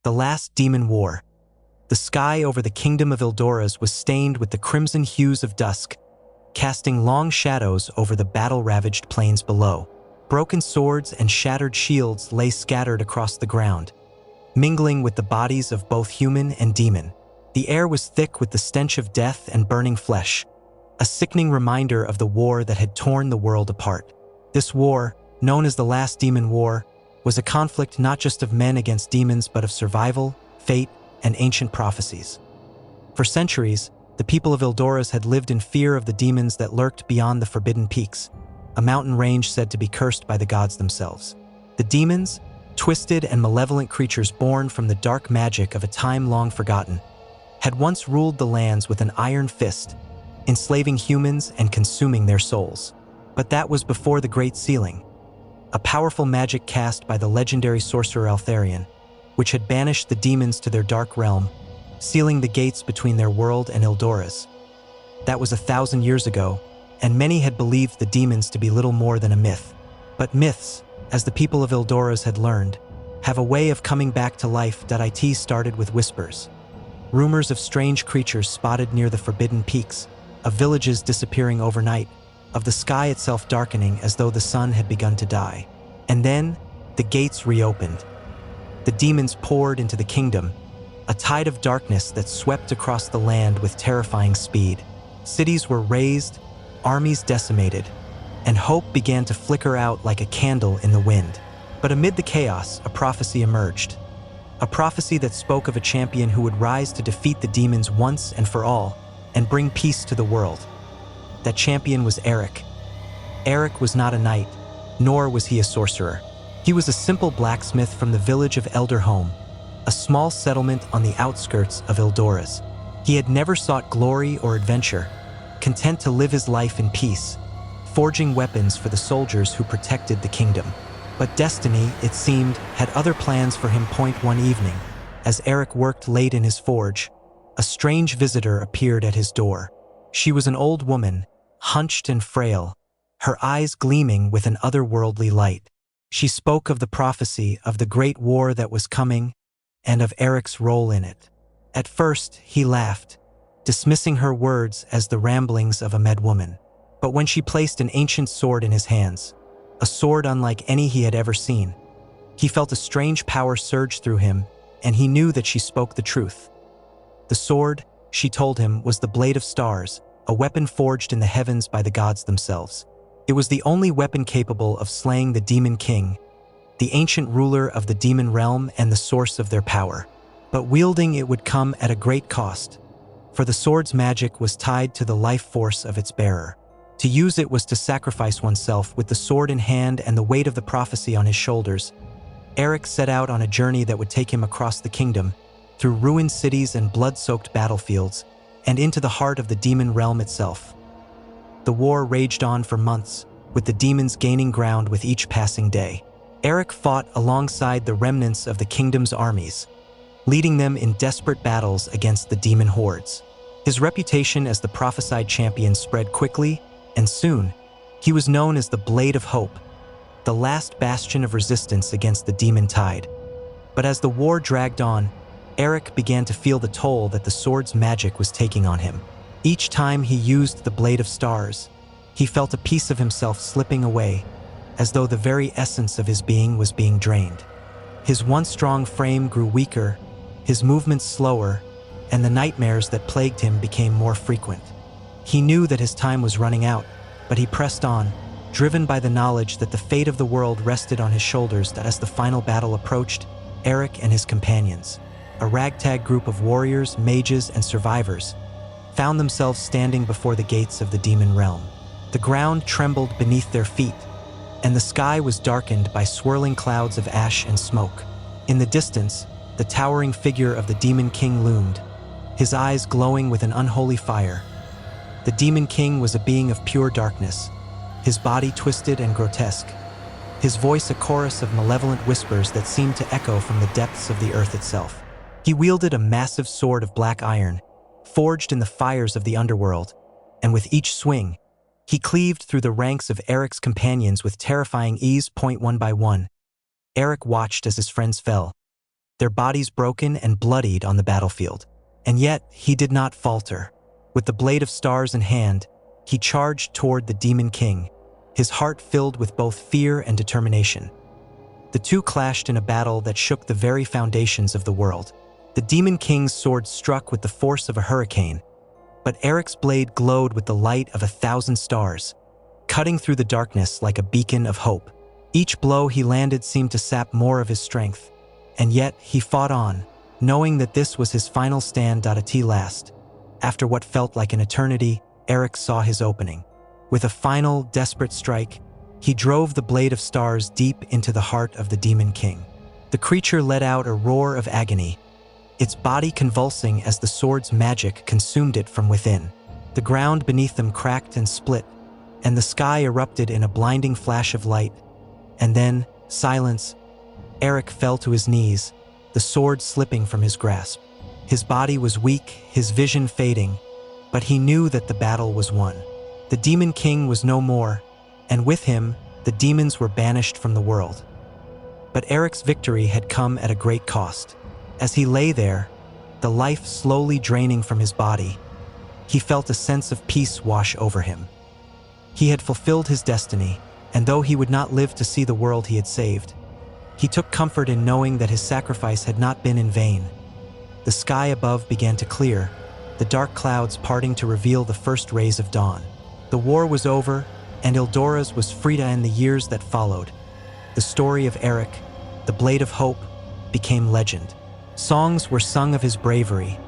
The Last Demon War. The sky over the kingdom of Ildoras was stained with the crimson hues of dusk, casting long shadows over the battle-ravaged plains below. Broken swords and shattered shields lay scattered across the ground, mingling with the bodies of both human and demon. The air was thick with the stench of death and burning flesh, a sickening reminder of the war that had torn the world apart. This war, known as the Last Demon War, was a conflict not just of men against demons but of survival, fate, and ancient prophecies. For centuries, the people of Ildoras had lived in fear of the demons that lurked beyond the Forbidden Peaks, a mountain range said to be cursed by the gods themselves. The demons, twisted and malevolent creatures born from the dark magic of a time long forgotten, had once ruled the lands with an iron fist, enslaving humans and consuming their souls. But that was before the Great Sealing, a powerful magic cast by the legendary sorcerer Altharion, which had banished the demons to their dark realm, sealing the gates between their world and Ildoras. That was 1,000 years ago, and many had believed the demons to be little more than a myth. But myths, as the people of Ildoras had learned, have a way of coming back to life. It started with whispers. Rumors of strange creatures spotted near the Forbidden Peaks, of villages disappearing overnight, of the sky itself darkening as though the sun had begun to die. And then, the gates reopened. The demons poured into the kingdom, a tide of darkness that swept across the land with terrifying speed. Cities were razed, armies decimated, and hope began to flicker out like a candle in the wind. But amid the chaos, a prophecy emerged. A prophecy that spoke of a champion who would rise to defeat the demons once and for all, and bring peace to the world. That champion was Aeric. Aeric was not a knight, nor was he a sorcerer. He was a simple blacksmith from the village of Elderhome, a small settlement on the outskirts of Ildoras. He had never sought glory or adventure, content to live his life in peace, forging weapons for the soldiers who protected the kingdom. But destiny, it seemed, had other plans for him. One evening, as Aeric worked late in his forge, a strange visitor appeared at his door. She was an old woman, hunched and frail, her eyes gleaming with an otherworldly light. She spoke of the prophecy of the great war that was coming and of Aeric's role in it. At first, he laughed, dismissing her words as the ramblings of a mad woman. But when she placed an ancient sword in his hands, a sword unlike any he had ever seen, he felt a strange power surge through him, and he knew that she spoke the truth. The sword, she told him, was the Blade of Stars, a weapon forged in the heavens by the gods themselves. It was the only weapon capable of slaying the Demon King, the ancient ruler of the demon realm and the source of their power. But wielding it would come at a great cost, for the sword's magic was tied to the life force of its bearer. To use it was to sacrifice oneself. With the sword in hand and the weight of the prophecy on his shoulders, Aeric set out on a journey that would take him across the kingdom, through ruined cities and blood-soaked battlefields, and into the heart of the demon realm itself. The war raged on for months, with the demons gaining ground with each passing day. Aeric fought alongside the remnants of the kingdom's armies, leading them in desperate battles against the demon hordes. His reputation as the prophesied champion spread quickly, and soon, he was known as the Blade of Hope, the last bastion of resistance against the demon tide. But as the war dragged on, Aeric began to feel the toll that the sword's magic was taking on him. Each time he used the Blade of Stars, he felt a piece of himself slipping away, as though the very essence of his being was being drained. His once strong frame grew weaker, his movements slower, and the nightmares that plagued him became more frequent. He knew that his time was running out, but he pressed on, driven by the knowledge that the fate of the world rested on his shoulders. That as the final battle approached, Aeric and his companions, a ragtag group of warriors, mages, and survivors, found themselves standing before the gates of the demon realm. The ground trembled beneath their feet, and the sky was darkened by swirling clouds of ash and smoke. In the distance, the towering figure of the Demon King loomed, his eyes glowing with an unholy fire. The Demon King was a being of pure darkness, his body twisted and grotesque, his voice a chorus of malevolent whispers that seemed to echo from the depths of the earth itself. He wielded a massive sword of black iron, forged in the fires of the underworld, and with each swing, he cleaved through the ranks of Aeric's companions with terrifying ease. One by one, Aeric watched as his friends fell, their bodies broken and bloodied on the battlefield. And yet, he did not falter. With the blade of stars in hand, he charged toward the Demon King, his heart filled with both fear and determination. The two clashed in a battle that shook the very foundations of the world. The Demon King's sword struck with the force of a hurricane, but Aeric's blade glowed with the light of 1,000 stars, cutting through the darkness like a beacon of hope. Each blow he landed seemed to sap more of his strength, and yet he fought on, knowing that this was his final stand at last. After what felt like an eternity, Aeric saw his opening. With a final, desperate strike, he drove the blade of stars deep into the heart of the Demon King. The creature let out a roar of agony, its body convulsing as the sword's magic consumed it from within. The ground beneath them cracked and split, and the sky erupted in a blinding flash of light. And then, silence. Aeric fell to his knees, the sword slipping from his grasp. His body was weak, his vision fading, but he knew that the battle was won. The Demon King was no more, and with him, the demons were banished from the world. But Aeric's victory had come at a great cost. As he lay there, the life slowly draining from his body, he felt a sense of peace wash over him. He had fulfilled his destiny, and though he would not live to see the world he had saved, he took comfort in knowing that his sacrifice had not been in vain. The sky above began to clear, the dark clouds parting to reveal the first rays of dawn. The war was over, and Ildoras was free to end the years that followed. The story of Aeric, the Blade of Hope, became legend. Songs were sung of his bravery,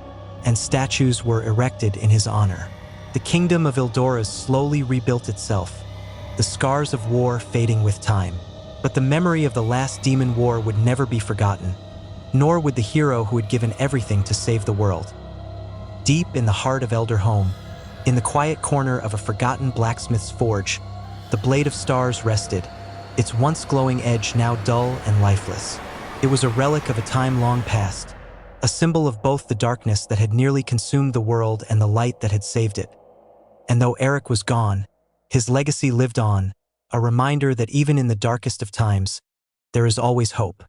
and statues were erected in his honor. The kingdom of Ildoras slowly rebuilt itself, the scars of war fading with time. But the memory of the last demon war would never be forgotten, nor would the hero who had given everything to save the world. Deep in the heart of Elderhome, in the quiet corner of a forgotten blacksmith's forge, the Blade of Stars rested, its once glowing edge now dull and lifeless. It was a relic of a time long past, a symbol of both the darkness that had nearly consumed the world and the light that had saved it. And though Aeric was gone, his legacy lived on, a reminder that even in the darkest of times, there is always hope.